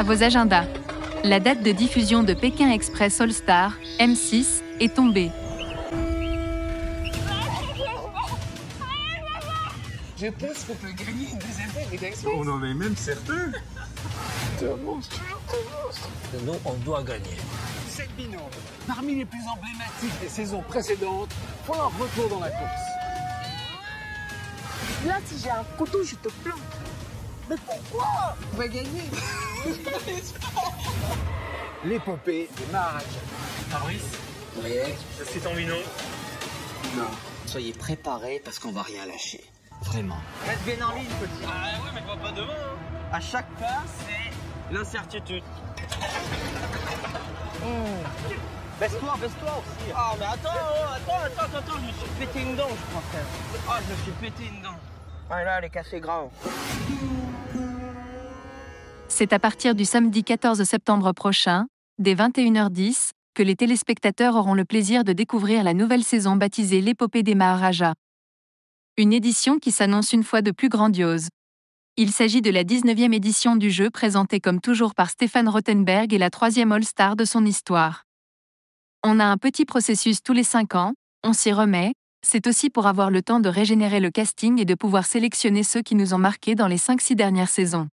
À vos agendas. La date de diffusion de Pékin Express All Star, M6, est tombée. Je pense qu'on peut gagner une deuxième fois avec Express. On en est même certain. T'es un monstre. Nous, on doit gagner. 7 binômes, parmi les plus emblématiques des saisons précédentes, font leur retour dans la course. Là, si j'ai un couteau, je te plante. Mais pourquoi? On va gagner. L'épopée des Maharajas. Fabrice, Oui. je suis ton minot. Non. Soyez préparés parce qu'on va rien lâcher. Vraiment. Reste bien en ligne, petit. Ah ouais, mais pas demain. Hein. À chaque pas, c'est l'incertitude. Baisse-toi aussi. Ah, mais attends, je me suis pété une dent, je crois, frère. Ah, je me suis pété une dent. Ah là, elle est cassée grave. C'est à partir du samedi 14 septembre prochain, dès 21h10, que les téléspectateurs auront le plaisir de découvrir la nouvelle saison baptisée l'Épopée des Maharajas. Une édition qui s'annonce une fois de plus grandiose. Il s'agit de la 19e édition du jeu présentée comme toujours par Stéphane Rothenberg et la 3e All-Star de son histoire. On a un petit processus tous les 5 ans, on s'y remet, c'est aussi pour avoir le temps de régénérer le casting et de pouvoir sélectionner ceux qui nous ont marqués dans les 5-6 dernières saisons.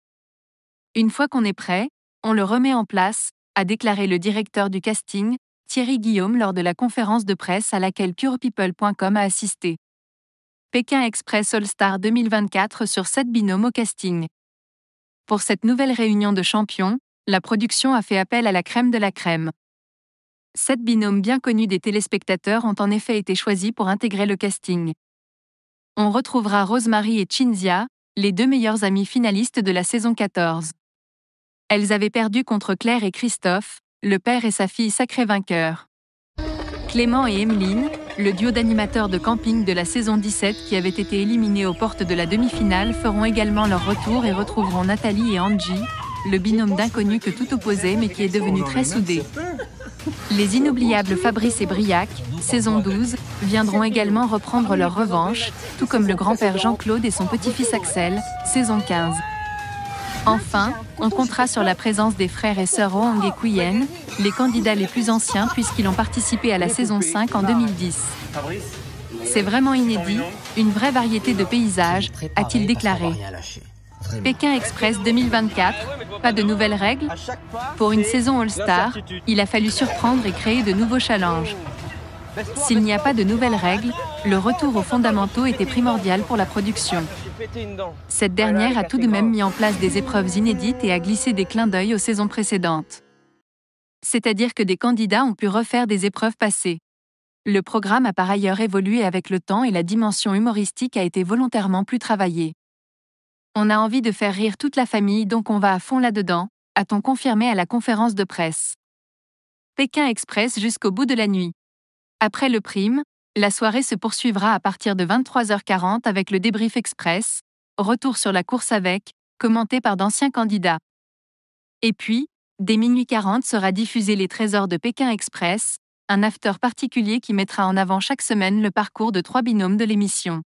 Une fois qu'on est prêt, on le remet en place, a déclaré le directeur du casting, Thierry Guillaume lors de la conférence de presse à laquelle purepeople.com a assisté. Pékin Express All-Star 2024 sur 7 binômes au casting. Pour cette nouvelle réunion de champions, la production a fait appel à la crème de la crème. 7 binômes bien connus des téléspectateurs ont en effet été choisis pour intégrer le casting. On retrouvera Rosemary et Cinzia, les 2 meilleures amies finalistes de la saison 14. Elles avaient perdu contre Claire et Christophe, le père et sa fille sacrés vainqueurs. Clément et Emeline, le duo d'animateurs de camping de la saison 17 qui avait été éliminé aux portes de la demi-finale, feront également leur retour et retrouveront Nathalie et Angie, le binôme d'inconnus que tout opposait mais qui est devenu très soudé. Les inoubliables Fabrice et Briac, saison 12, viendront également reprendre leur revanche, tout comme le grand-père Jean-Claude et son petit-fils Axel, saison 15. Enfin, on comptera sur la présence des frères et sœurs Hoang et Kuyen, les candidats les plus anciens puisqu'ils ont participé à la saison 5 en 2010. C'est vraiment inédit, une vraie variété de paysages, a-t-il déclaré. Pékin Express 2024, pas de nouvelles règles? Pour une saison All-Star, il a fallu surprendre et créer de nouveaux challenges. S'il n'y a pas de nouvelles règles, le retour aux fondamentaux était primordial pour la production. Cette dernière a tout de même mis en place des épreuves inédites et a glissé des clins d'œil aux saisons précédentes. C'est-à-dire que des candidats ont pu refaire des épreuves passées. Le programme a par ailleurs évolué avec le temps et la dimension humoristique a été volontairement plus travaillée. On a envie de faire rire toute la famille donc on va à fond là-dedans, a-t-on confirmé à la conférence de presse. Pékin Express jusqu'au bout de la nuit. Après le prime, la soirée se poursuivra à partir de 23h40 avec le débrief express, retour sur la course avec, commenté par d'anciens candidats. Et puis, dès minuit 40 sera diffusé les trésors de Pékin Express, un after particulier qui mettra en avant chaque semaine le parcours de 3 binômes de l'émission.